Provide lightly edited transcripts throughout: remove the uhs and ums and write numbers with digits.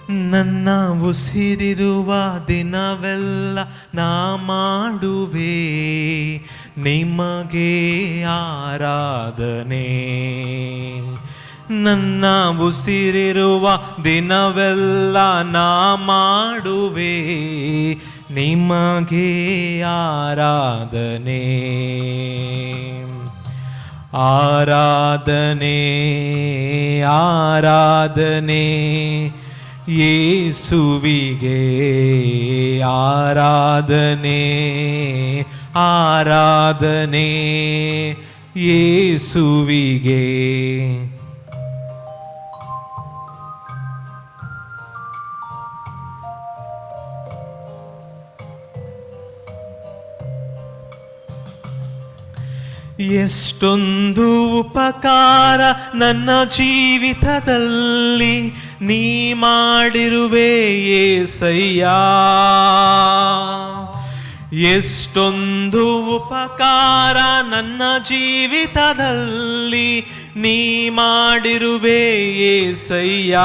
ನನ್ನ ಉಸಿರಿರುವ ದಿನವೆಲ್ಲ ನಾ ಮಾಡುವೆ ನಿಮಗೆ ಆರಾಧನೆ. ನನ್ನ ಉಸಿರಿರುವ ದಿನವೆಲ್ಲ ನಾ ಮಾಡುವೆ ನಿಮಗೆ ಆರಾಧನೆ. ಆರಾಧನೆ ಆರಾಧನೆ ಯೇಸುವಿಗೆ ಆರಾಧನೆ. ಆರಾಧನೆ ಯೇಸುವಿಗೆ. ಎಷ್ಟೊಂದು ಉಪಕಾರ ನನ್ನ ಜೀವಿತದಲ್ಲಿ ನೀ ಮಾಡಿರುವೆ యేసయ్య. ಎಷ್ಟೊಂದು ಉಪಕಾರ ನನ್ನ ಜೀವಿತದಲ್ಲಿ ನೀ ಮಾಡಿರುವೆ యేసయ్య.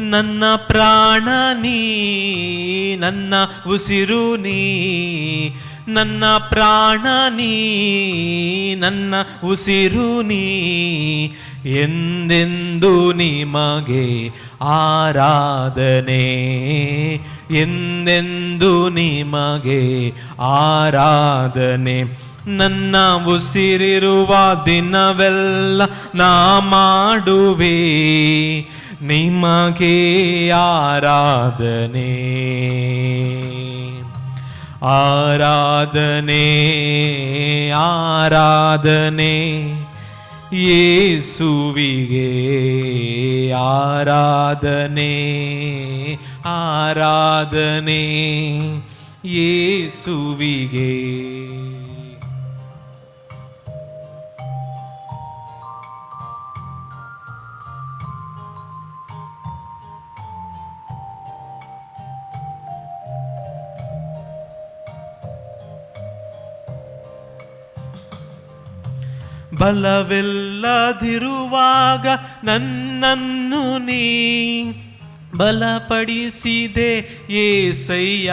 ನನ್ನ ಪ್ರಾಣ ನೀ, ನನ್ನ ಉಸಿರು ನೀ, ನನ್ನ ಪ್ರಾಣ ನೀ, ನನ್ನ ಉಸಿರು ನೀ, ಎಂದೆಂದು ನಿಮಗೆ ಆರಾಧನೆ. ಎಂದೆಂದು ನಿಮಗೆ ಆರಾಧನೆ. ನನ್ನ ಉಸಿರಿರುವ ದಿನವೆಲ್ಲ ನಾ ಮಾಡುವೆ ನಿಮಗೆ ಆರಾಧನೆ. ಆರಾಧನೆ ಆರಾಧನೆ ಯೇಸುವಿಗೆ. ಆರಾಧನೆ ಆರಾಧನೆ ಯೇಸುವಿಗೆ. ಬಲವಿಲ್ಲದಿರುವಾಗ ನನ್ನನ್ನು ನೀ ಬಲಪಡಿಸಿದೆ యేసయ్య.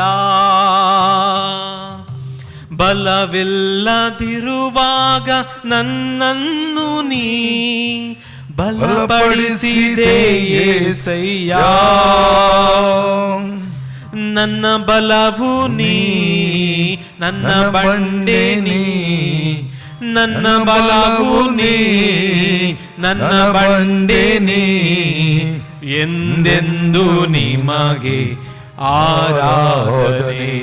ಬಲವಿಲ್ಲದಿರುವಾಗ ನನ್ನನ್ನು ನೀ ಬಲಪಡಿಸಿದೆ యేసయ్య. ನನ್ನ ಬಲವು ನೀ, ನನ್ನ ಬಂಡೆ ನೀ, ನನ್ನ ಬಲವು ನೀ, ನನ್ನ ಬಂಡೆ ನೀ, ಎಂದೆಂದು ನಿಮಗೆ ಆರಾಧನೆ.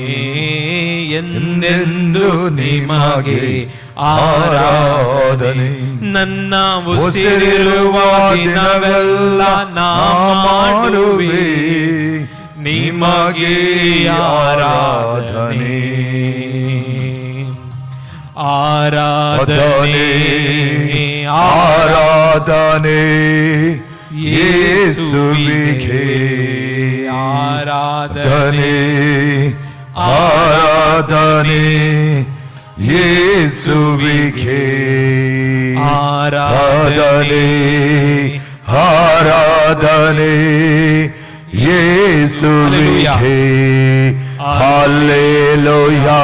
ಎಂದೆಂದು ನಿಮಗೆ ಆರಾಧನೆ. ನನ್ನ ಉಸಿರಿರುವ ದಿನವೆಲ್ಲ ನಾ ಮಾಡುವೆ ನಿಮಗೆ ಆರಾಧನೆ. ಆರಾಧನೆ ಆರಾಧನೆ ಯೇಸುವಿಗೆ. ಆರಾಧನೆ ಆರಾಧನೆ ಯೇಸುವಿಗೆ. ಆರಾಧನೆ ಆರಾಧನೆ ಯೇಸುವಿಗೆ. ಹಲ್ಲೆಲೂಯಾ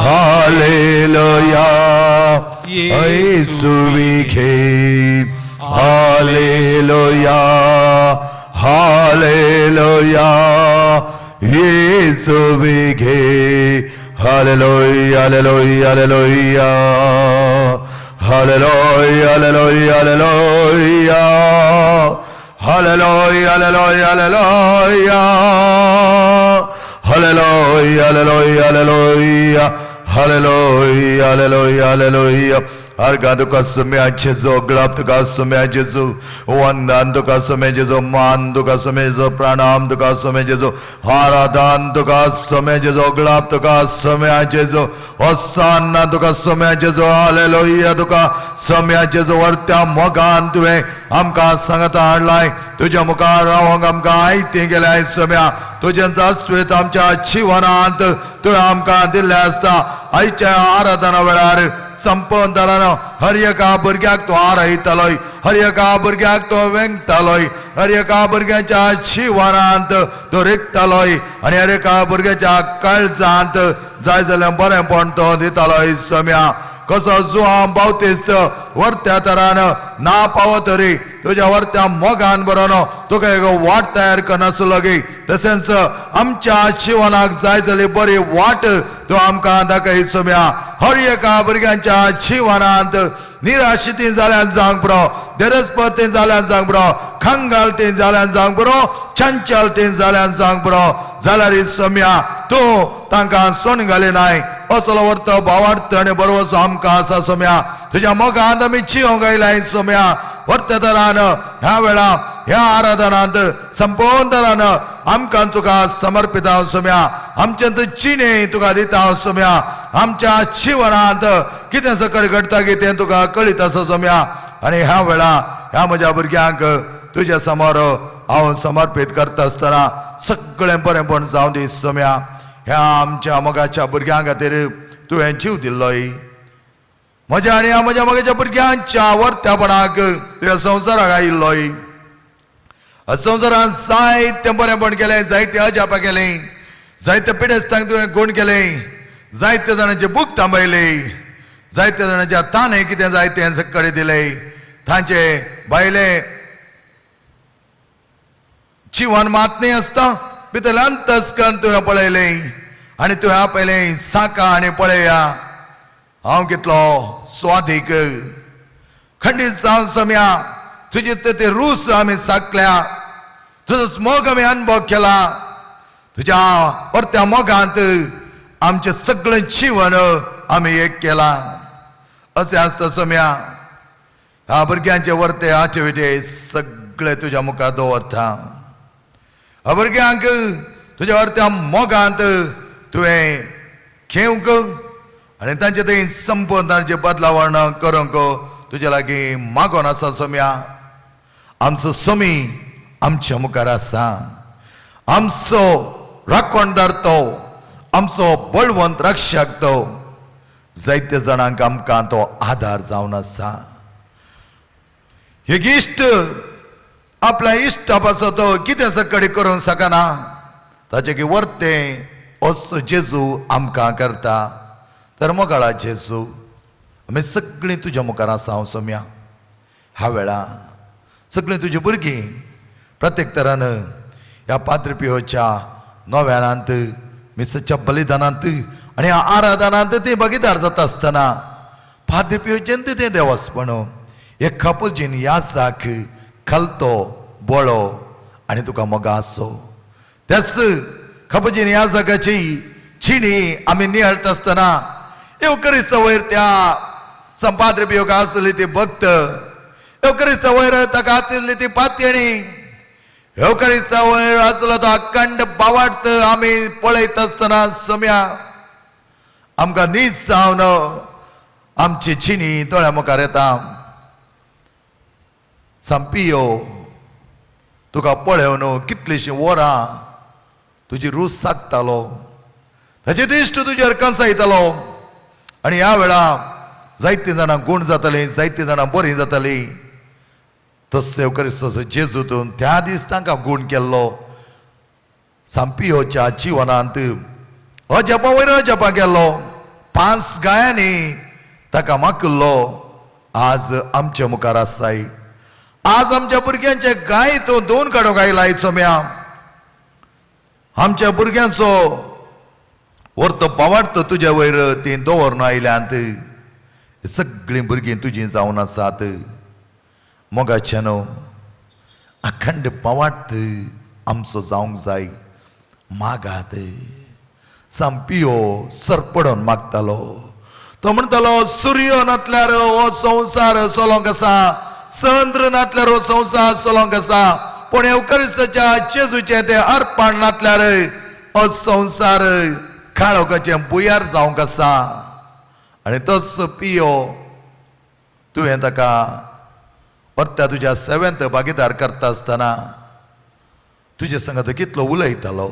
ಹಲ್ಲೆಲೂಯಾ ಯೇಸುವಿಗೆ. ಹಲ್ಲೆಲೂಯಾ ಹಲ್ಲೆಲೂಯಾ ಯೇಸುವಿಗೆ. Hallelujah hallelujah hallelujah hallelujah hallelujah hallelujah hallelujah hallelujah, hallelujah, hallelujah, hallelujah, hallelujah. Argado kasumya Jesu, glapto kasumya Jesu, wandando kasumya Jesu, mando kasumya Jesu, pranam kasumya Jesu, haradan kasumya Jesu, glapto kasumya Jesu, hosanna kasumya Jesu, hallelujah kasumya Jesu. वर्त्या मोगान तुवे हमका संगत हाडलाय तुझ्या मुखार रावंक आमकां आयती गेल्याय सम्या तुझ्यांचा आस्त्वेत आमच्या जीवनांत तुवें आमकां दिल्लें आसता. आयच्या आराधना वेळार संपूर्ण दरान हर एका भुरग्याक तूं आरयतलोय हर एका भुरग्याक तो वेंगतालोय हर एका भुरग्याच्या जिवनांत तो रिगतालोय आनी हर एका भुरग्याच्या काळजांत जाय जाल्यार बरेंपण तो दितालोय सोम्या कसो जुआंव बावतिस्त वर्त्या तरान ना पावो तरी तुझ्या वर्त्या मोगान बरोनो तुका एक वाट तयार करनासलो गे तशेंच आमच्या जिवनाक जाय जाली बरी वाट तो आमकां दाखय सोम्या हर एका भुरग्यांच्या जिवनांत निराशितीन जाल्यान जावंक बरो देरस्पतीन जाल्यान जावंक बरो खंगालतीन जाल्यान जावंक बरो चंचलतीन जाल्यान जावंक बरो जाल्यार सोम्या तूं तांकां सोन घालिनाय असलो वर्त भावार्थ आनी बरोवसो आमकां आसा सोम्या तुज्या मोगांत आमी जिवंक आयलाय सोम्या वर्त्या तरान ह्या वेळा ह्या आराधनांत संपूर्ण तरान आमकां तुका समर्पित हांव सोम्या आमचें चिने तुका दिता हांव सोम्या आमच्या जिवनांत कितें सकयल घडटा गे तें तुका कळीत आसा सोम्या आनी ह्या वेळा ह्या म्हज्या भुरग्यांक तुज्या समोर हांव समर्पीत करता आसतना सगळें बरेंपण जावं दी सोम्या ह्या आमच्या मोगाच्या भुरग्यां खातीर तुवें जीव दिल्लोय म्हज्या आनी म्हज्या मोगाच्या भुरग्यांच्या वर्त्यापणाक तुवें संवसाराक आयिल्लोय संवसारांत जायतें बरेंपण केलें जायते अजापां केलें जायते पिडेस्तांक तुवें गूण केलें जायते जाणांचे बूक थांबयले जायते जाणांच्या ताणें कितें जाय तें कडेन दिलें तांचे भायले जीवन मातनी आसता भितरल्यान तस्कन तुवें पळयलें आनी तुवें आपयलें साका आनी पळया हांव कितलो स्वादीक खंडीत जावन सोम्या तुजे ते रूस आमी साकल्या तुजो मोग आमी अनुभव केला तुज्या परत्या मोगांत आमचें सगळें जीवन आमी एक केलां अशें आसता सोम्या ह्या भुरग्यांचे वर्ते आठविटे सगळे तुज्या मुखार दवरता ह्या भुरग्यांक तुज्या वर्त्या मोगांत तुवें घेवंक आनी तांचे थंय संपूर्ण तांचे बदलावण करूंक तुजे लागीं मागोन आसा सोम्या आमचो सोमी आमच्या मुखार आसा आमचो राखणदार तो आमचो बळवंत रक्षक तो जायते जाणांक आमकां तो आधार जावन आसा एक इश्ट आपल्या इश्टा पासो तो कितें सकडी करूंक शकना ताचे की वर्ते असो जेजू आमकां करता तर मोगाळा जेजू आमी सगळीं तुज्या मुखार आसा हांव सोम्या ह्या वेळा सगळीं तुजी भुरगीं प्रत्येक तरान ह्या पाद्री पियोच्या नव्यानांत मिसाच्या बलिदानांत आनी ह्या आराधनांत ती भागीदार जाता आसतना पाद्री पियोचें तें देवस्पण एक खपुजीन यासाक खलतो बोळो आनी तुका मोगा आसो त्याच खपुजीन यासाकाची चिनी आमी नियळटा आसतना एवकरिस्त वयर त्या संपाद्री पियोक आसली ती भक्त एवकरिस्त वयर ताका आतिल्ली ती पातयणी एवकरिस्त वयर आसलो तो अखंड बावार्थ आमी पळयत आसतना सोम्या आमकां नीज जावन आमची चिनी दोळ्या मुखार येता संपियो तुका पळोवन कितलीशीं वरां तुजी रूच सागतालो ताचे दिश्ट तुजेर कंसायतालो आनी ह्या वेळा जायतीं जाणां गूण जातलीं जायतीं जाणां बरीं जातलीं तसो एवकरिस्त जेजूतून त्या दीस तांकां गूण केल्लो सांपियोच्या जिवनांत अजपा वयर अजपा केल्लो 5 गायांनी ताका मागलो आज आमच्या मुखार आसाय आज आमच्या भुरग्यांचे गाय तो 2 काडूंक आयलाय सोम्या आमच्या भुरग्यांचो वर्त पावार्थ तुज्या वयर ती दवरून आयल्यांत सगळीं भुरगीं तुजीं जावन आसात मोगाच्या न्हू अखंड पावार्थ आमचो जावंक जाय मागात सांपियो सरपडोन मागतालो तो म्हणटालो सूर्य नातल्यार हो संवसार चलोंक आसा चंद्र नातल्यार हो संवसार चलोंक आसा पूण एवकरिस्ताच्या जेजूचें तें अर्पण नातल्यार हो संवसार काळोखाचें बुयार जावंक आसा आनी तोच पियो तुवें ताका परत्या तुज्या सेवेंत भागीदार करता आसतना तुजे संगत कितलो उलयतालो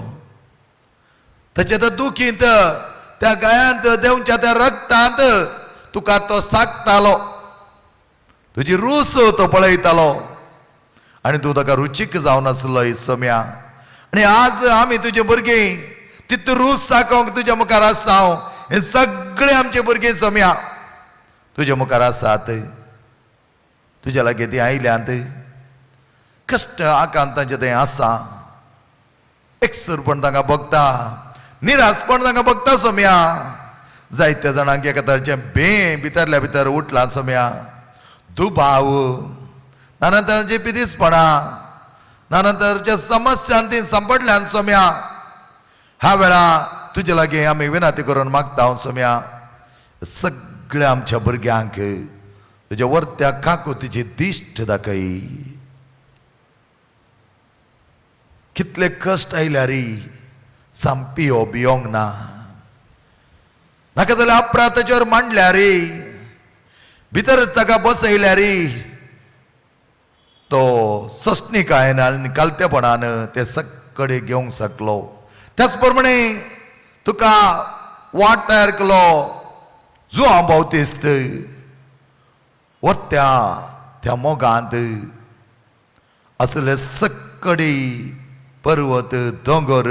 ताचे त्या दुखींत त्या गायांत देवच्या त्या रक्तांत तुका तो सागतालो तुजी रूच तो पळयतालो आनी तूं ताका रुचीक जावन आसलो सोम्या. आनी आज आमी तुजे भुरगीं तितू रूच साकोंक तुज्या मुखार आसा. हे सगळे आमचे भुरगे सोम्या तुज्या मुखार आसात. तुज्या लागीं ती आयल्यांत कश्ट आकांतांचें तें आसा. एकसरपण तांकां भोगता, निरासपण तांकां भोगता सोम्या. जायत्या जाणांक एका तरेचें भितरल्या भितर उठलां सोम्या. दुबाव, नाना तरेची पिदिसपणां, नाना तरेच्या समस्यांत ती सांपडल्यान सोम्या. ह्या वेळा तुजे लागीं आमी विनंती करून मागता सोम्या. सगळ्या आमच्या भुरग्यांक तुज्या वर्त्या काकुतीची दिश्ट दाखय. कितले कश्ट आयल्यार सांपी हो भियोंक ना. नाका जाल्यार अपराताचेर मांडल्यार भितर ताका बसयल्यार तो सस्निकायेन आनी कालतेपणान ते सगळे घेवंक शकलो. त्याच प्रमाणे तुका वाट तयार केलो जुआंव बावतिस्त वर्त्या त्या मोगांत असले सगळे पर्वत दोंगर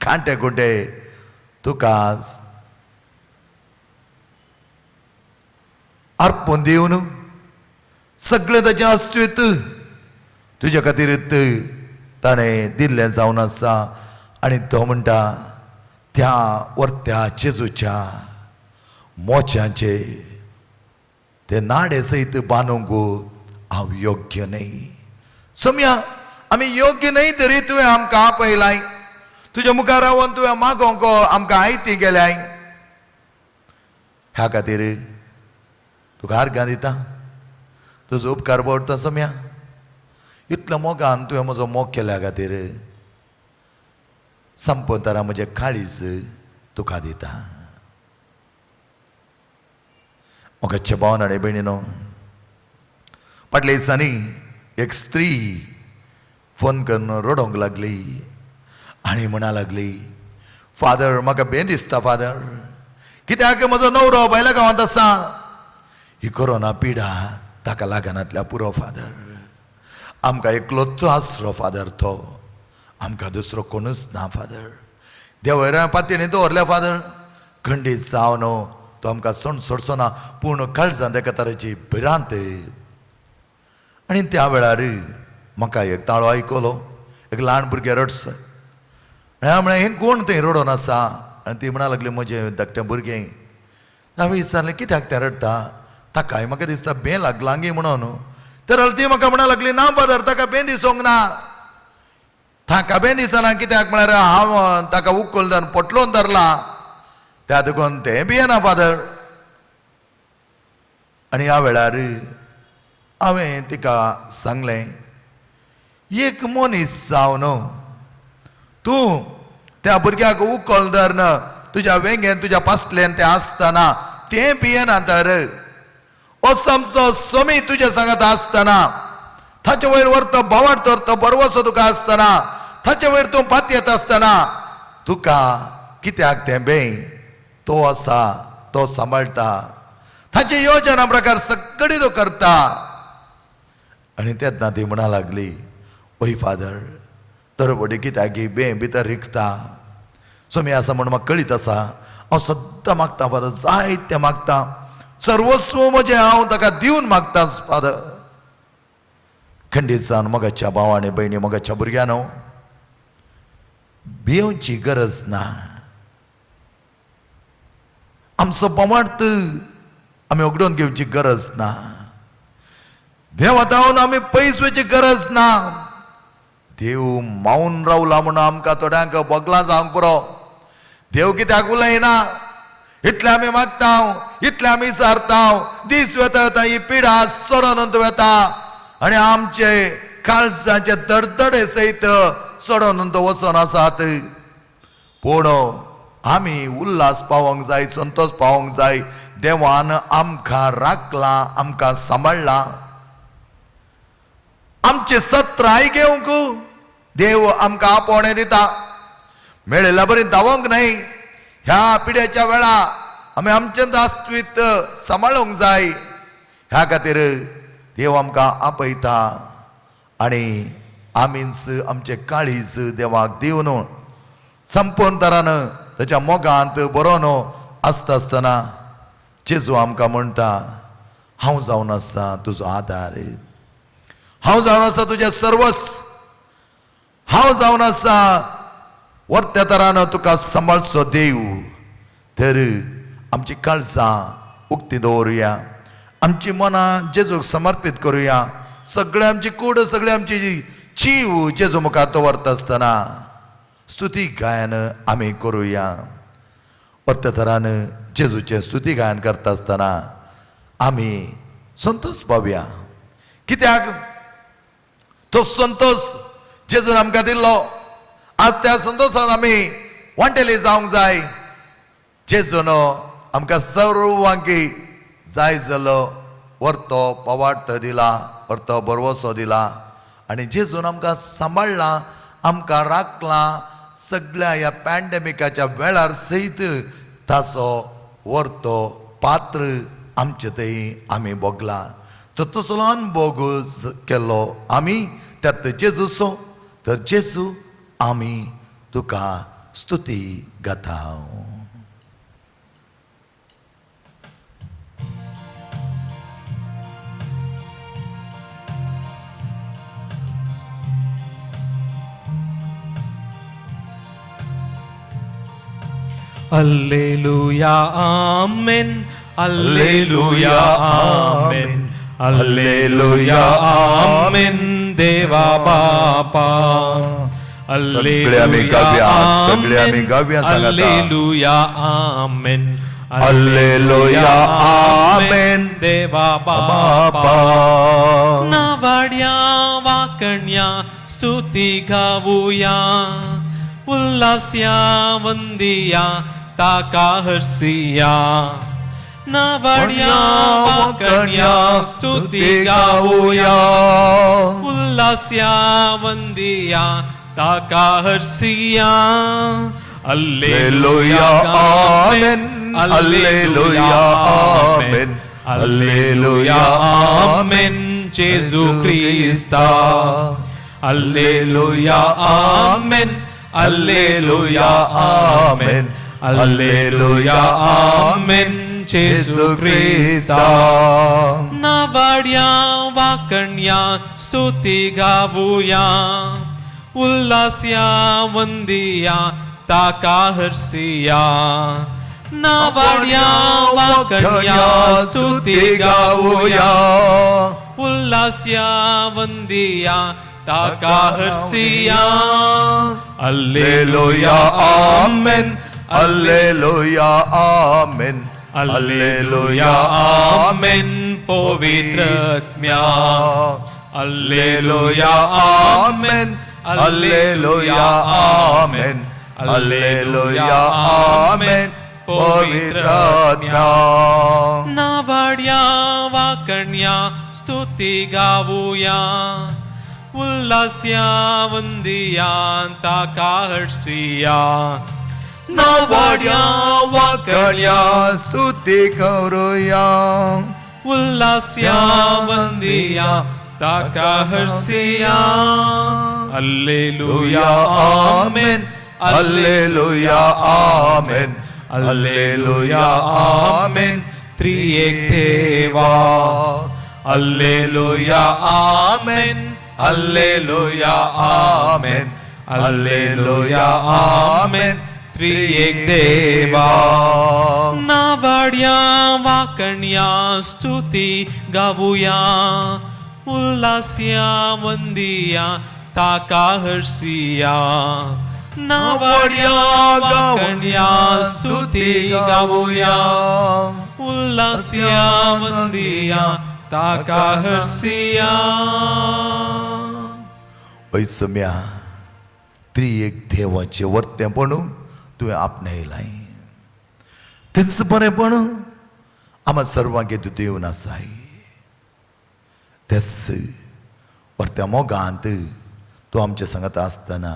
खांटे खुंटे तुका अर्पून दिवन सगळें ताचें अस्तित्व तुज्या खातीरच ताणें दिल्लें जावन आसा. आनी तो म्हणटा त्या वर्त्या जेजूच्या मोच्यांचे ते नाडे सयत बांदूंक हांव योग्य न्हय. सोम्या आमी योग्य न्हय तरी तुवें आमकां आपयलाय. तुज्या मुखार रावन तुवें मागोंक आमकां आयती गेल्याय. ह्या खातीर तुका आर्गां दिता. तुजो उपकार पडटा सोम्या. इतल्या मोगान तुवें म्हजो मोग केल्या खातीर संपतरा म्हजें काळीज तुका दिता. मोगाच्या भावन आनी भयणीनो, फाटल्या दिसांनी एक स्त्री फोन करून रडोंक लागली आनी म्हणा लागली, फादर म्हाका भें दिसता फादर, कित्याक म्हजो न्हवरो भायल्या गांवांत आसा. ही कोरोना पिडा ताका लागनातल्या पुरो फादर. आमकां एकलोच आसरो फादर तो. आमकां दुसरो कोणूच ना फादर. देवरा पातयेनी दवरल्या फादर. खंडीत जावन तो आमकां सोण सोडचो ना. पूर्ण काळजांत एका तरेची भिरांत. आनी त्या वेळार म्हाका एक ताळो आयकलो. एक ल्हान भुरगें रडस. हांवें म्हळें हें कोण तें रडोन आसा. आनी ती म्हणा लागली म्हजें धाकटें भुरगें. हांवें विचारलें कित्याक तें रडटा. ताकाय म्हाका दिसता भें लागलां गे म्हणून. तर ती म्हाका म्हणा लागली ना फादर ताका भें दिसोंक ना. ताका भें दिसना कित्याक म्हळ्यार हांव ताका उखल धरून पटलोवन धरला. त्या देखून तें भियेना फादर. आनी ह्या वेळार हांवें तिका सांगलें, एक मनीस जावन तूं त्या भुरग्याक उखल धरन तुज्या वेंगेन तुज्या पासलेन तें आसतना तें भियेना तर हो समसो सोमी तुज्या सांगात आसतना, ताचे वयर व्हरतो भावार्थ व्हरतो बरवसो तुका आसतना, ताचे वयर तूं पातयेत आसतना तुका कित्याक तें भें तो आसा तो सांबाळटा. ताची योजना प्रकार सगळी तो करता. आनी तेन्ना ती म्हणा लागली, ओय फादर तरपटी कित्याक ही भें भितर रिगता. सोमी आसा म्हूण म्हाका कळीत आसा. हांव सद्दां मागता फादर, जायतें मागता. सर्वस्व म्हजें हांव ताका दिवन मागता फादर. खंडीत जावन मोगाच्या भाव आनी भयणी मोगाच्या भुरग्यानो, भियोवची गरज ना. आमचो बोमार्थ आमी उगडून घेवची गरज ना. देवातावन आमी पयस वयची गरज ना. देव मावून रावला म्हणून आमकां थोड्यांक बोगलां जावंक पुरो. देव कित्याक उलयना इतलें आमी मागता, इतलें आमी सारता. दीस वेता वेता ही पिडा सोडून वेता आनी आमचे काळजाचे धडधडे सयत सोडून वचून आसात. पूण आमी उल्हास पावोंक जाय, संतोष पावोंक जाय. देवान आमकां राखलां, आमकां सांबाळ्ळां. आमचे सत्राय घेवंक देव आमकां आपोवणें दिता. मेळिल्ल्या बरी धांवोंक न्हय. ह्या पिड्याच्या वेळा आमी आमचें अस्तित्व सांबाळूंक जाय. ह्या खातीर देव आमकां आपयता आनी आमीच आमचे काळीज देवाक दिवन संपूर्ण तरान ताच्या मोगांत बरोवन आसता आसतना जेजू आमकां म्हणटा हांव जावन आसा तुजो आदार, हांव जावन आसा तुजें सर्वस्व, हांव जावन आसा वर्त्या तरान तुका सांबाळचो देव. तर आमची काळजां उक्ती दवरुया, आमची मनां जेजूक समर्पीत करुया, सगळे आमची कूड सगळे आमची जीव जेजू मुखार दवरता आसतना स्तुती गायन आमी करुया. वर्त्या तरान जेजूचें स्तुती गायन करता आसतना आमी संतोष पावया. कित्याक तो संतोष जेजून आमकां दिल्लो, आज त्या संतोषान आमी वांटेली जावंक जाय. जेजून आमकां सर्वांकी जाय जालो वर्तो पवार्थ दिला, वर्तो बरवसो दिला आनी जेजून आमकां सांबाळला, आमकां राखलां. सगळ्या ह्या पॅन्डेमिकाच्या वेळार सयत ताचो वर्तो पात्र आमचे थंय आमी भोगला. तो तसलो अनुभव केल्लो आमी त्यात जेजूचो. तर जेजू आमी तुका स्तुती गाता. Alleluia, Amen. Alleluia, Amen. Alleluia, Amen. Deva Bapa. सगळे आमी गावया, सगळे आमी गावया सांगाता. Alleluia, Amen. Alleluia, Amen. Deva बापा. Bapa. नावाड्या वाकण्या स्तुती गावूया, उल्हास्या वंदिया ताका हर्सिया. नावाड्या वाकण्या स्तुती गावूया, उल्हास्या वंदिया ताका हर्सिया. Alleluia, Amen. Alleluia, Amen. Alleluia, Amen. Jesu Christa. Alleluia, Amen. Alleluia, Amen. Alleluia, Amen. Jesu Christa. नावाड्या वाकण्या स्तुती गावूया, उल्हास्या वंदिया ताका हर्सिया. नावाड्या वाकण्या स्तुती गावूया, उल्हास्या वंदिया ताका हर्सिया. Alleluia, Amen. Alleluia, Amen. Alleluia, Amen. पवित्रात्म्या. Alleluia, Amen. Alleluia, Amen. Alleluia, Amen. पवित्रात्म्या. नावाड्या वाकण्या स्तुती गावूया, उल्हास्या वंदिया ताका हर्सिया. नावाड्या वाकण्या स्तुती करूया, उल्हास्या वंदिया ताका हर्सिया. Alleluia, Amen. Alleluia, Amen. Alleluia, Amen. त्रिएक देवा. Alleluia, Amen. Alleluia, Amen. Alleluia, Amen. त्रिएक देवा. नावाड्या वाकण्या स्तुती गावूया, उल्हास्या वंदिया ताका हर्सिया. नावाड्या वाकण्या स्तुती गावूया, उल्हास्या वंदिया ताका हर्सिया. पैसम्या त्रिएक देवाचे वर्तेपण तुवें आपणायलाय. तेच बरेपण आम्हा सर्वांक तूं दिवन आसाय. तेच वर्त्या मोगांत तूं आमचे सांगता आसतना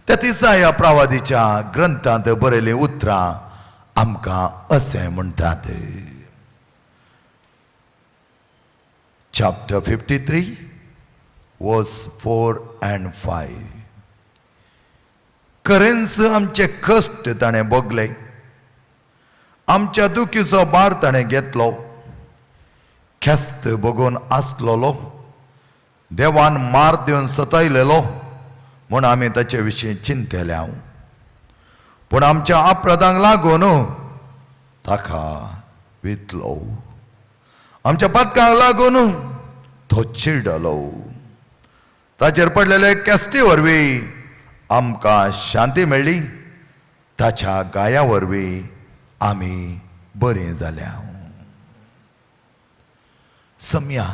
त्या दिसा ह्या प्रवादीच्या ग्रंथांत बरयलें उतरां आमकां अशें म्हणटात. chapter 53, verse 4 and 5. खरेंच आमचे कश्ट ताणें भोगले, आमच्या दुखीचो भार ताणें घेतलो. ख्यास्त भोगून आसलोलो, देवान मार दिवन सतायलेलो म्हूण आमी ताचे विशीं चिंतल्या. पूण आमच्या अपराधांक लागून ताका वितलो, आमच्या पातकांक लागून तो चिडलो. ताचेर पडलेले केस्ती वरवीं आमकां शांती मेळ्ळी, ताच्या गाया वरवीं आमी बरीं जाल्या. सम्या,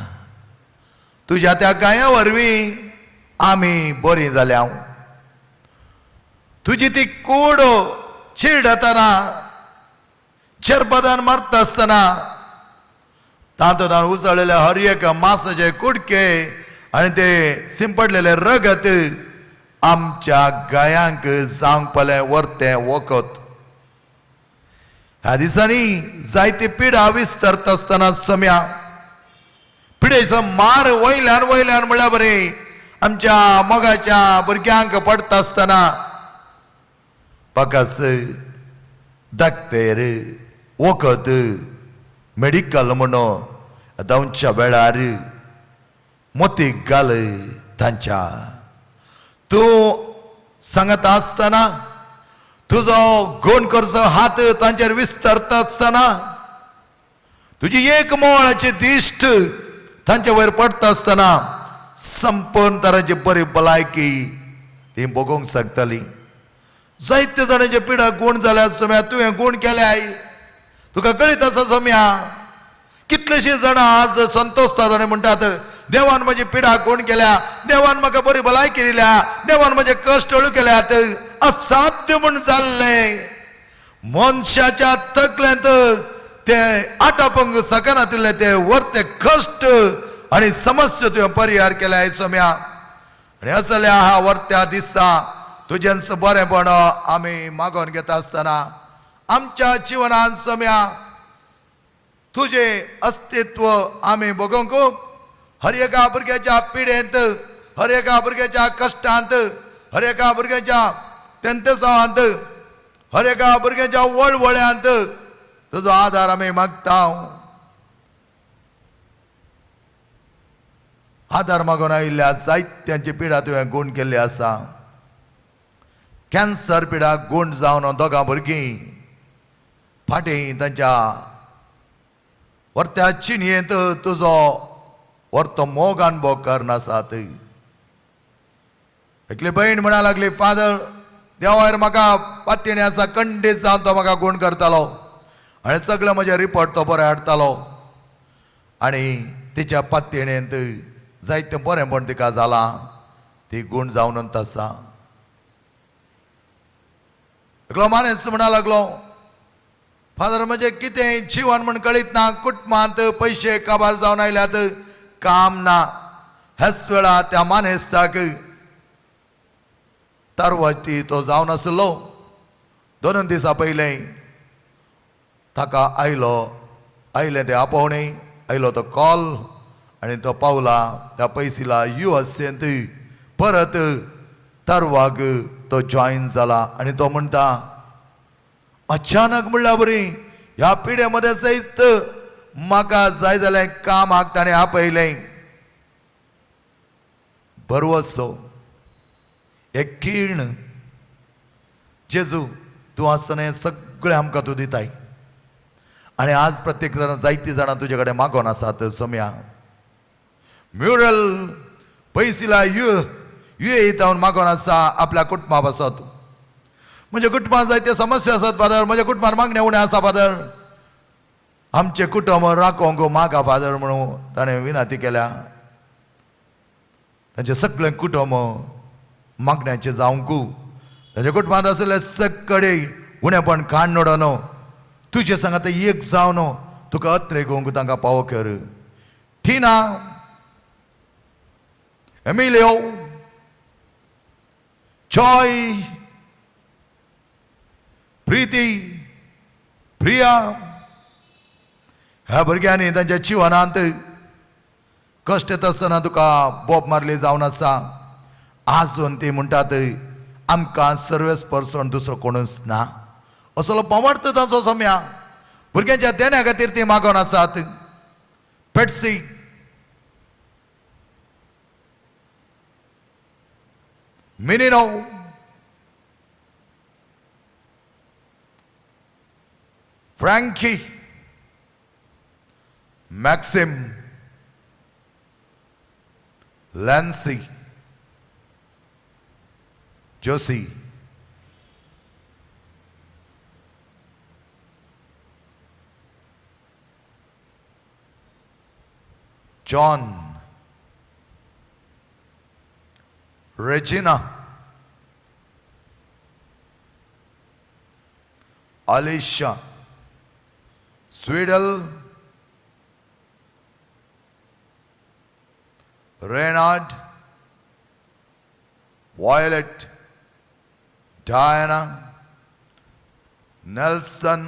तुज्या त्या गाया वरवीं आमी बरीं जाल्या. तुजी ती कूड चिडतना, चरपदान मारता आसतना तातूंत उसळलेले हर एक मांसाचे कुडके आनी ते शिंपडलेले रगत आमच्या गायांक जावंक पावलें वर्तें वखद. ह्या दिसांनी जायती पिडा विस्तारता आसतना सम्या, पिडेचो मार वयल्यान वयल्यान म्हळ्यार बरें आमच्या मोगाच्या भुरग्यांक पडटा आसतना पकास दाखतेर वखद मेडिकल म्हणून जावच्या वेळार मोतीक घाल तांच्या. तूं सांगता आसतना, तुजो गूण करचो हात तांचेर विस्तारता आसतना, तुजी एक मोळाची दिश्ट तांचे वयर पडटा आसतना संपूर्ण तरांची बरी भलायकी ती भोगूंक शकतली. जायते जाणांचे पिडा गूण जाल्या सोम्या, तुवें गूण केल्याय, तुका कळीत आसा सोम्या. कितलेशीं जाणां आज संतोषतात आनी म्हणटात देवान म्हजी पिडा गूण केल्या, देवान म्हाका बरी भलायकी दिल्या, देवान म्हजे कश्ट हळू केल्यात. असाध्य म्हूण जाल्लें मनशाच्या तकल्यांत ते आटापंग सकनातिल्ले ते वर्ते कश्ट आनी समस्या तुवें परिहार केल्याय सोम्या. आनी असल्या ह्या वर्त्या दिसा तुजेंच बरेंपण आमी मागोन घेता आसतना आमच्या जिवनांत सोम्या तुजे अस्तित्व आमी भोगूंक, हर एका भुरग्याच्या पिडेंत, हर एका भुरग्याच्या कश्टांत, हर एका भुरग्याच्या तेंतसांत, हर एका भुरग्याच्या वळवळ्यांत तुजो आदार आमी मागता. आदार मागून आयिल्ल्या जायत्यांची पिडा तुवें गूण केल्ली आसा. कॅन्सर पिडा गूण जावन दोगां भुरगीं फाटीं तांच्या वर्त्या चिनयेंत तुजो वर्तो मोग अनुभव करनासात. एकली बहीण म्हणा लागली, फादर देवार म्हाका पातयणी आसा, खंडीत जावन तो म्हाका गूण करतालो आनी सगळे म्हजे रिपोर्ट तो बरे हाडटालो. आनी तिच्या पातयणेंत जायतें बरेंपण तिका जालां, ती गूण जावनूच आसा. एकलो मानेस म्हणा लागलो, फादर म्हजें कितें जीवन म्हण कळीत ना, कुटुंबांत पयशे काबार जावन आयल्यात, काम ना. हेच वेळा त्या मानेस्ताक तरवती तो जावन आसलो. 2 दिसा पयलें ताका आयले ते आपोवणें, आयलो तो कॉल आनी तो पावला त्या पयसिला USA परत तरवाक तो जॉईन जाला. आनी तो म्हणटा, अचानक म्हणल्यार बरी ह्या पिढे मध्ये सयत म्हाका जाय जाल्यार कामाक ताणें आपयलें. बरवसो एक खीण जेजू तूं आसतना हें सगळें आमकां तूं दिताय. आनी आज प्रत्येक जाण जायतीं जाणां तुजे कडेन मागोन आसात सोम्या. म्युरल पयसिला UAE जावन मागोन आसा आपल्या कुटुंबा पासत. म्हज्या कुटुंबांत जायत्यो समस्या आसात फादर, म्हज्या कुटुंबान मागण्या उण्या आसा फादर, आमचें कुटुंब राखोवंक मागा फादर म्हणून ताणें विनंती केल्या. तांचें सगळें कुटुंब मागण्याचें जावंक, ताच्या कुटुंबांत आसले सगळे उणेपण काण नडोन तुजे सांगात एक जावन तुका अत्रे घेवंक तांकां पावो कर. टिना, एमिलियो, जॉय, प्रीती, प्रिया ह्या भुरग्यांनी तांच्या जिवनांत कष्ट येत असताना तुका बोब मारली जावन आसा आजून ती म्हणटात आमकां सर्वेस पर्सन दुसरो कोणूच ना असलो पवार्थ ताचो सोम्या भुरग्यांच्या देण्या खातीर ती मागोन आसात Patsy Minino Frankie Maxim Lancy Josie John Regina Alisha Swidel Renard Violet Diana Nelson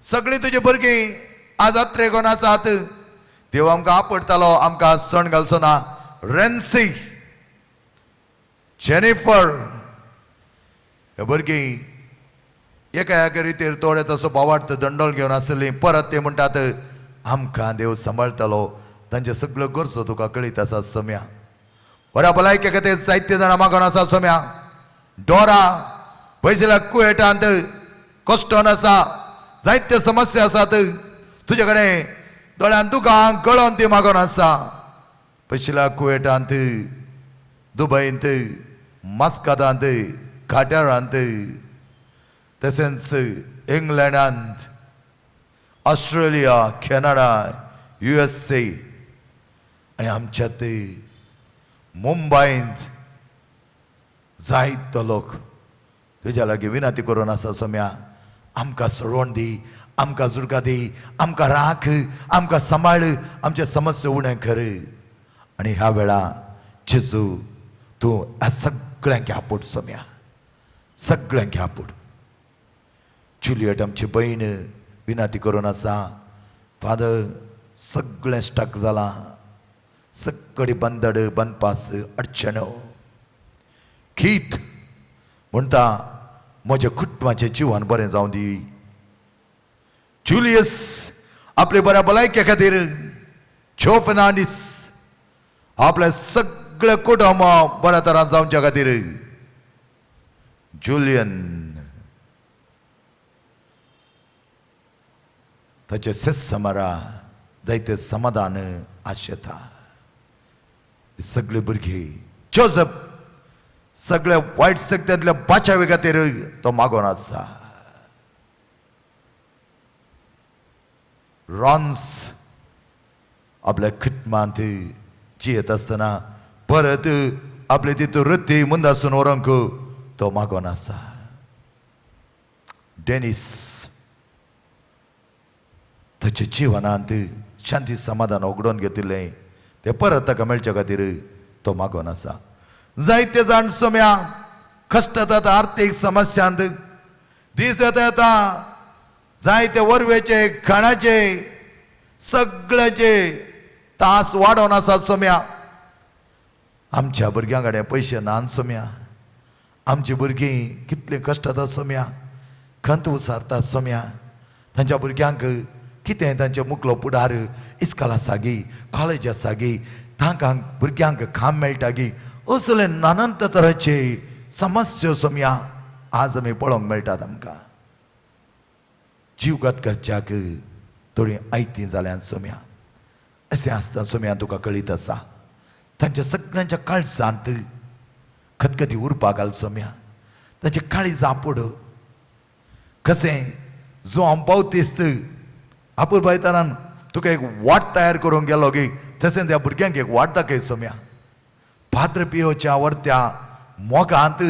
सगळी तुझी भुरगीं आज अत्रेगोन आसात देव आमकां आपडतालो आमकां सण घालचो ना रेन्सी जेनिफर हे भुरगीं एका एका रितीर तोडे तसो भावार्थ दंडोल घेवन आसली परत ते म्हणटात आमकां देव सांबाळतालो तांचे सगळ्यो गरजो तुका कळीत आसा सोम्या बऱ्या भलायके खातीर जायते जाणां मागोन आसा सोम्या डोरा पयसल्या कुयेटांत कश्टन आसा जायत्यो समस्या आसात तुजे कडेन दोळ्यान दुखां गळोन ती मागोन आसा पयसल्या कुयेटांत दुबयंत मास्कातांत काटारांत तशेंच इंग्लंडांत ऑस्ट्रेलिया कॅनडा USA आनी आमच्यात मुंबयंत जायतो लोक तुज्या लागीं विनंती करून आसा सोम्या आमकां सोडवण दी आमकां जुडका दी आमकां राख आमकां सांबाळ आमचे समस्या उणें कर आनी ह्या वेळा जेजू तूं ह्या सगळ्यांक आपूट सोम्या सगळ्यांक आपूट जुलियट आमची भयण विनंती करून आसा फादर सगळें स्टक जालां सगळी बंदड बनपास अडचणो खीत म्हणटा म्हज्या कुटुंबाचें जिवन बरें जावं दी जुलियस आपले बऱ्या भलायके खातीर जो फेर्नांडीस आपले सगळे कुटुंब बऱ्या तरान जावच्या खातीर जुलियन ताचे सेस्समारा जायते समाधान आशेता सगळे भुरगीं जोसेफ सगळे वायट शक्तींतल्या बाचावे खातीर तो मागोन आसा रॉन्स आपल्या कुटुंबांत जियेत आसतना परत आपले तितून वृत्ती मुंदासून व्हरूंक तो मागोन आसा डेनिस ताच्या जिवनांत शांती समाधान उगडोवन घेतिल्लें ते परत ताका मेळचे खातीर तो मागोन आसा जायते जाण सोम्या कश्ट जाता आर्थीक समस्यांत दीस येता येता जायते वरवेचे खाणाचे सगळ्याचे तास वाडोवन आसात सोम्या आमच्या भुरग्यां कडेन पयशे नान सोम्या आमची भुरगीं कितले कश्ट जाता सोम्या खंत उसारता सोम्या तांच्या भुरग्यांक कितें तांचे मुखलो पुढार इस्कॉला सागी कॉलेजा सागी तांकां भुरग्यांक काम मेळटा गी असले नानंत तरेचे समस्या सोम्या आज आमी पळोवंक मेळटात आमकां जीवघात करच्याक थोडी आयती जाल्यान सोम्या अशें आसता सोम्या तुका कळीत आसा तांच्या सगळ्यांच्या काळजांत खतखती उरपाक घाल सोम्या ताचे काळीज आपूड कशें जो हांव बावतिस्त आपूण पळयतना तुका एक वाट तयार करूंक गेलो गी तशें त्या भुरग्यांक एक वाट दाखय सोम्या पाद्र पियोच्या वर्त्या मोगांत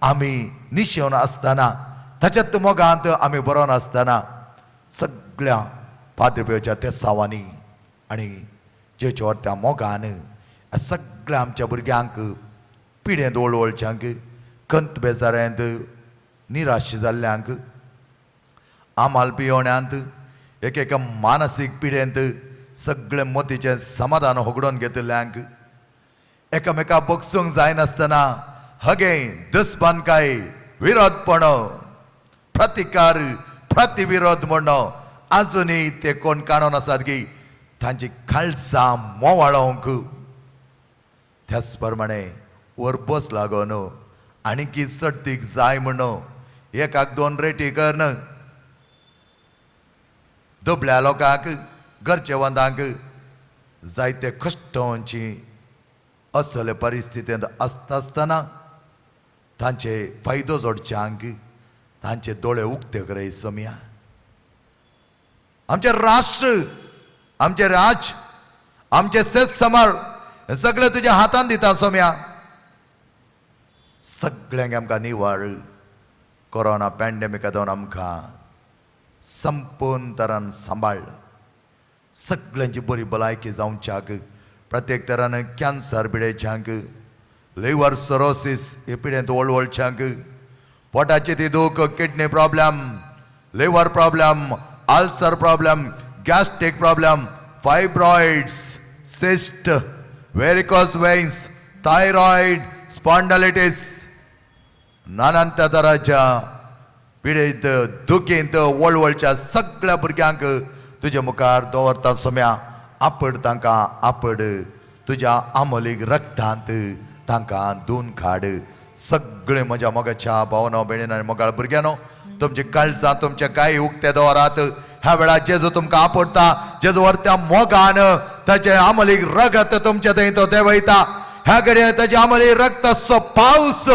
आमी निशेवन आसतना ताच्यात मोगांत आमी बरोवन आसतना सगळ्या पाद्र पियोच्या त्या सावांनी आनी जेच्या वर्त्या मोगान सगळ्या आमच्या भुरग्यांक पिडेंत ओळवळच्यांक खंत बेजाऱ्यांत निराश जाल्ल्यांक आमाल पियोण्यांत एक मानसीक पिडेंत सगळे मोतीचे समाधान होगडून घेतल्यांक एकामेका बगसूंक जायनासतना हगे दुस्मानकाय विरोधपण प्रतिकार प्रतिविरोध म्हणून अजूनही ते कोण काणून आसात की तांची खालसां मोवाळोवंक त्याच प्रमाणे वरबस लागून आणखी सर्तीक जाय म्हणून एकाक 2 रेटी करन दुबळ्या लोकांक गरजेवंतांक जायते कश्टांची असल परिस्थितींत आसतना तांचे फायदो जोडच्यांक तांचे दोळे उक्ते करे सोम्या आमचे राष्ट्र आमचे राज आमचे सेस समाळ हे सगळे तुझ्या हातान दिता सोम्या सगळ्यांक आमकां निवळ कोरोना पॅन्डेमिकांतून आमकां संपूर्ण तरान सांबाळ सगळ्यांची बरी भलायकी जावच्याक प्रत्येक तरान कॅन्सर पिडेच्यांक लिव्हर सिरोसिस हे पिडेंत वळवळच्यांक पोटाचे ती दूख kidney problem liver problem ulcer problem gastric problem fibroids cyst varicose veins thyroid spondylitis नानांत तराच्या पिडेंत दुखींत वळवळच्या सगळ्या भुरग्यांक तुज्या मुखार दवरता सोम्या आपड तांकां आपड तुज्या आमोलीक रक्तांत तांकां धुवन काड सगळे म्हज्या मोगाच्या भावना भयणीन आनी मोगाळ भुरग्यांनो तुमची काळजां तुमच्या गायी उक्ते दवरात ह्या वेळार जेजू तुमकां आपडता जेजू व्हरत्या मोगान ताचे आमोलीक रगत तुमच्या थंय तो देंवयता ह्या घडये ताचे आमोलीक रक्ताचो पावस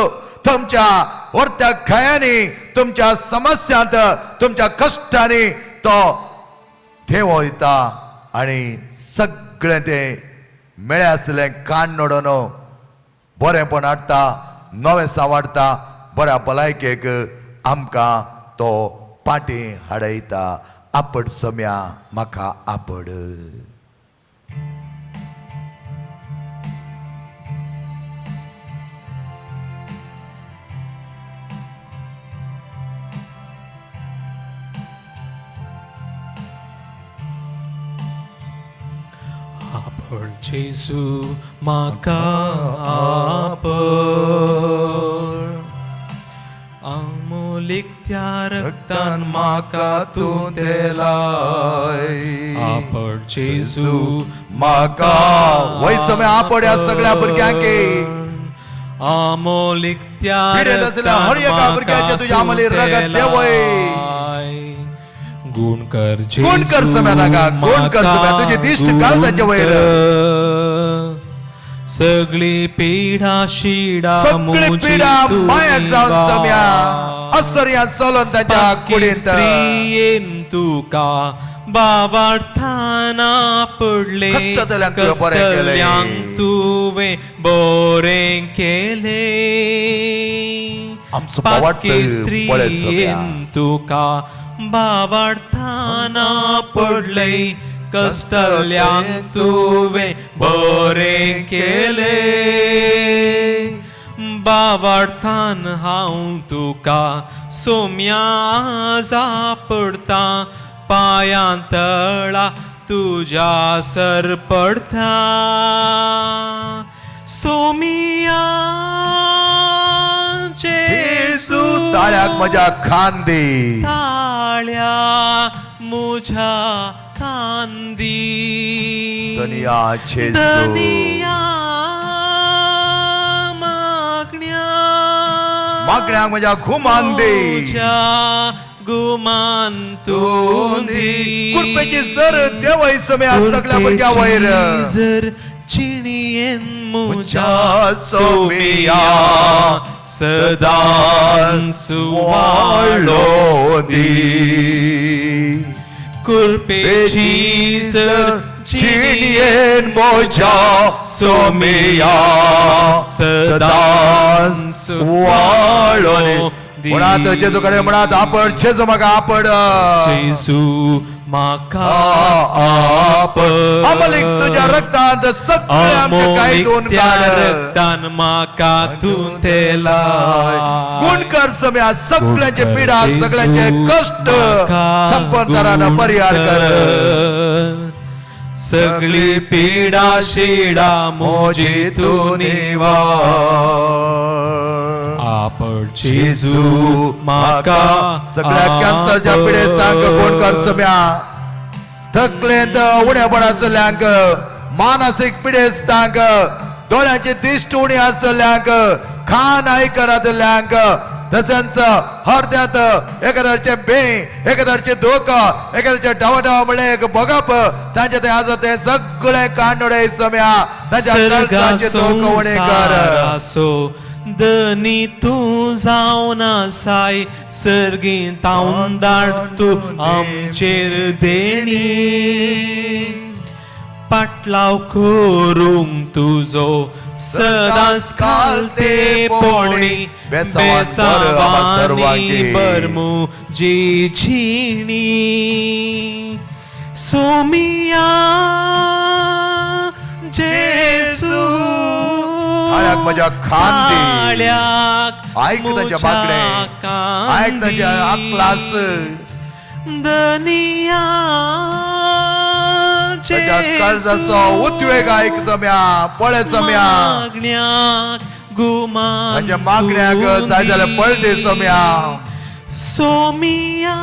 तुमच्या व्हरत्या गायांनी तुमच्या समस्यांत तुमच्या कश्टांनी तो देंवयता आनी सगळें तें मेळ्ळें आसलें काण नडोवन बरेंपण हाडटा नवें सांवाडटा बऱ्या भलायकेक आमकां तो पाटी हाडयता आपड सोम्या म्हाका आपड आपड जेजू म्हाका आपड आमोलीक त्या रक्तान म्हाका तूं तेलाय आपड जेजू म्हाका वय सोम्या आपड ह्या सगळ्या भुरग्यांक आमोलीक त्या पिडेत आसलेल्या हर एका भुरग्याचे तुज्या आमोलीक रगत देंवय गुण कर सोम्या नाका गुण कर सोम्या तुजी दिश्ट घाल ताचे वयर सगळी पिढा शिडा सगळी पिढा मायाक जावन सोम्या असर्या सोलोन ताच्या कुडींत स्त्रियेन तुका बाबार्थाना पडले कष्टतल्यांक तुवें बरें केलें तुवें बरें केले आमचो बावार्थ पळय सोम्या स्त्रियेन तुका बाबार्थाना पडले कष्टल्यांक तुवें बरें केले बाबार्थान हांव तुका सोम्या जापडता पांयां तळा तुज्या सर पडता सोमिया जेजू ताळ्याक म्हज्या खांदी ताळ्या म्हज्या खांदी दुनिया जेजू दुनिया मागण्या म्हज्या घुमान दे गुमान तूं दी कुडपेची जर देवय सोम्या सगळ्या भुरग्या वयर जर चिणयेन म्हज्या सोमिया सदां सुवाळो दी कुरपेची जर चिणयेन म्हज्या सोमिया सदां सुवाळो दी म्हणत जेजू कडेन म्हणत आपड जेजू म्हाका आपड जेजू म्हाका आपड आमोलीक तुज्या रक्तांत सगळे आमचे कांय धुवन काड रक्तान म्हाका तूं तेलाय गुण कर सोम्या सगळ्यांचे पिडा सगळ्यांचे कष्ट संपूर्ण तरान परिहार कर सगळी पिडा शिडा मोजी तू निवार. आपण जेजू माका सगळ्या कॅन्सरच्या पिडेस्तांक कोण कर सम्या. थकलेत उणेपण असल्यांक, मानसिक पिडेस्तांक, डोळ्याची दिष्ट उणी असल्यांक, खान आयकनातल्यांक, तसेच हृदयात एखाद्याचे एखाद्याचे धोका, एखाद्याचे डावडाव म्हणले एक बघप तांचे ते आज ते सगळे कांडोळे सम्या ताच्या कळसाचे धोका उणे कर. दनी तू जावन साय सर्गीन तावन धाड तू आमचेर देणी. पाटलाव करूंक तुजो सदांच कालते पोणी बेसावांनी बरमू जी झिणी. सोमिया जेजू काळ्याक म्हज्या खांदी, काळ्याक ऐक ताच्या बागडे, ऐक ताच्या आक्लास, दनिया ताच्या कर्जाचो उद्वेग ऐक सम्या. पळय सम्या ताच्या मागण्याक जाय जाल्यार पळटे सम्या. सोमिया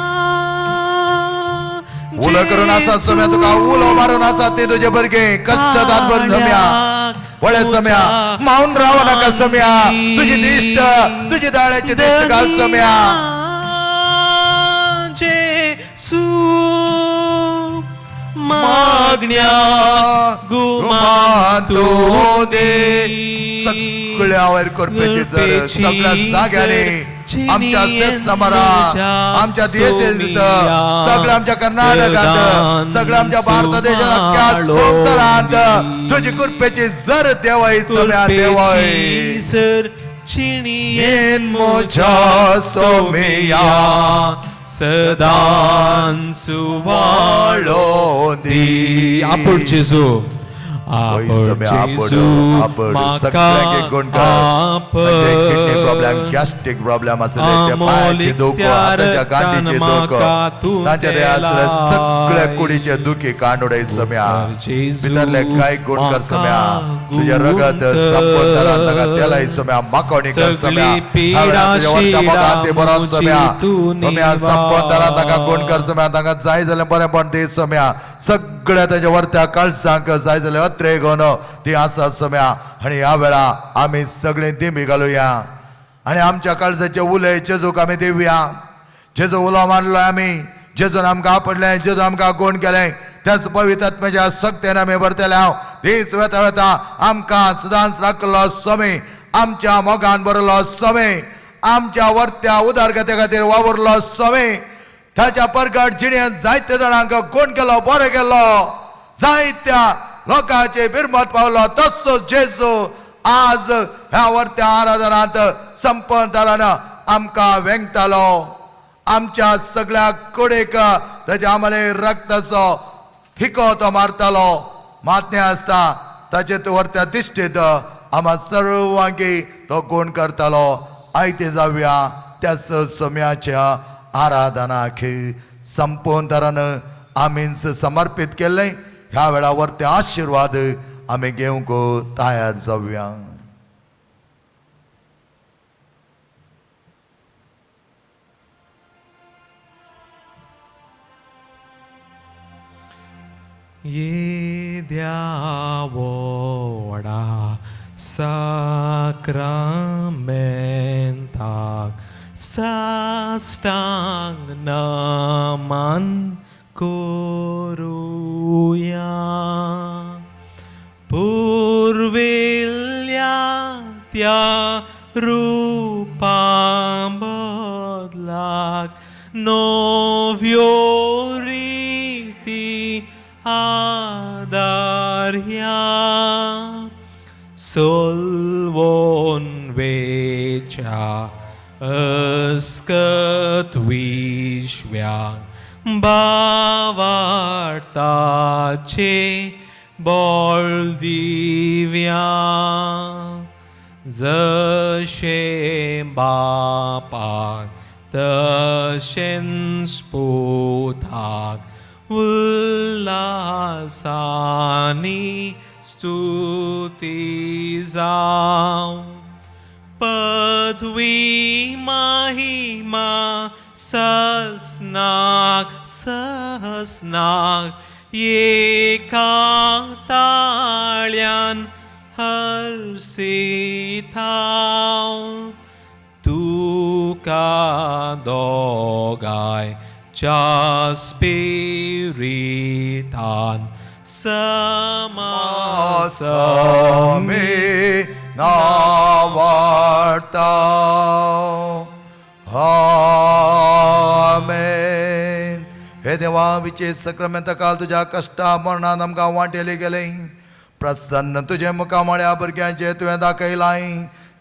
उलो करून आसा सम्या, तुका उलो मारून आसा ते तुजे भरगे कष्टदात भर सम्या. पळय सम्या, माऊन राव नाका सम्या. तुजी दिष्ट, तुजी दाळ्याची दिष्ट घाल सम्या. जेसू मागण्या गुमान तू दे. सगळ्या वयर करपेची जर सगळ्या जाग्याने आमच्या समारात, आमच्या देशात, सगळ्या आमच्या कर्नाटकात, सगळ्या आमच्या भारत देशात, अख्ख्या संवसारात तुझी कृपेची जर देवाई सम्या देवाई. चिणियेन मोच्या सोमिया सदां सुवाळो दी. आपण जेजू गॅस्ट्रिक प्रॉब्लेम असले, पायाचे दुखो, हाताच्या गांठीचे दुखो, तांचे असले सगळे कुडीचे दुखी कांडोळे सम्या. भितरले काय गुण कर सम्या. तुझे रगत संपत त्यालाही सम्या माकोणी कर सम्या. तुझ्या वरच्या मोगात ते बरोन सम्या. सम्या संपत ताका गुण कर सम्या. ताका जाय जाल्यार बरेपण दे सम्या. सगळ्या त्याच्या वरत्या काळसांक जाय जाल्यार अत्रे घेवन ती आसा सम्या. आणि ह्या वेळा आम्ही सगळे दिमी घालुया आणि आमच्या काळजाचे उलय जेजूक आम्ही देवया. जेजू उलो मानलोय आम्ही, जेजून आमकां आपडले, जेजू आमकां कोण केले, त्याच पवित्र आत्म्याच्या सक्तेन आम्ही भरतले. हांव दीस वेता वेता आमकां सदांच राखलो स्वामी, आमच्या मोगान बरलो स्वामी, आमच्या वर्त्या उदारगते खातीर वावरलो स्वामी. ताच्या परगट जिणेंत जायते जाणांक कोण केलो, बरें केलो, जायत्या लोकांचे बिरमत पावलो. तसो जेजू आज ह्या वर्त्या आराधनांत संपतान आमकां वेंगतालो. आमच्या सगळ्या कुडेक ताच्या आमले रक्ताचो थिको तो मारतालो. मातने आसता ताचे वर्त्या दिश्टीत आम्हा सर्वांकी तो कोण करतालो. आयते जावया त्या सम्याच्या आराधनाक संपूर्ण तरान आमीच समर्पित केले. ह्या वेळावर ते आशीर्वाद आम्ही घेऊंक तयार जाऊया. ये द्यावोडा साक्रामेंताक साष्टांग नमन करूया. पूर्विल्या त्या रूपांबदलाक नव्यो रीती आदार्या. सोलवोन वेच्या अस्कत विश्व्यान बावार्ताचे बोल दिव्या. जशे बापाक तशें स्पुताक उल्हासानी स्तुती जाव पदवी महिमा ससनाक सहसनाक एका ताळ्यान हर्षिताव तुका दोगाय च्या स्पिरितान समासमी नावार्ता आमेन. हे देवा विचे सक्रामेंत काल तुझ्या कष्टा मरणान आमकां वांटेले गेले प्रसन्न तुझे मुखामळ्या भुरग्यांचे तुवें दाखयलाय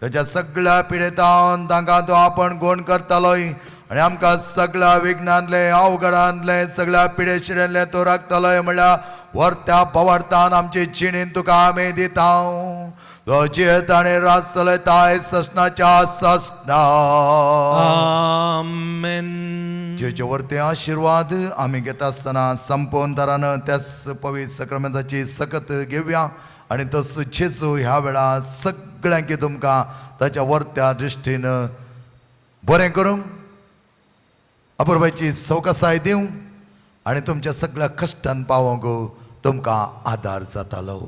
तुज्या सगळ्या पिडेतान तांकां तूं आपण गोण करतलोय आनी आमकां सगळ्या विघ्नांतले अवघडांतले सगळ्या पिडे शिडेंतले तूं राखतलोय म्हणल्यार वर्त्या पवार्तान आमची जिणेन तुका आमी दिता तो जियेत आनी रात चलयताय ससनाच्या ससना आमेन. जेचे वरते आशीर्वाद आमी घेता आसतना संपोवन तरान त्याच पवित्र सक्रामेंताची सकत घेवया आनी तसो जेजू ह्या वेळा सगळ्यांक तुमकां ताच्या वर्त्या दृश्टीन बरें करूं अपुरबायची सवकासाय दिवं आनी तुमच्या सगळ्या कश्टान पावोंक तुमकां आदार जातालो.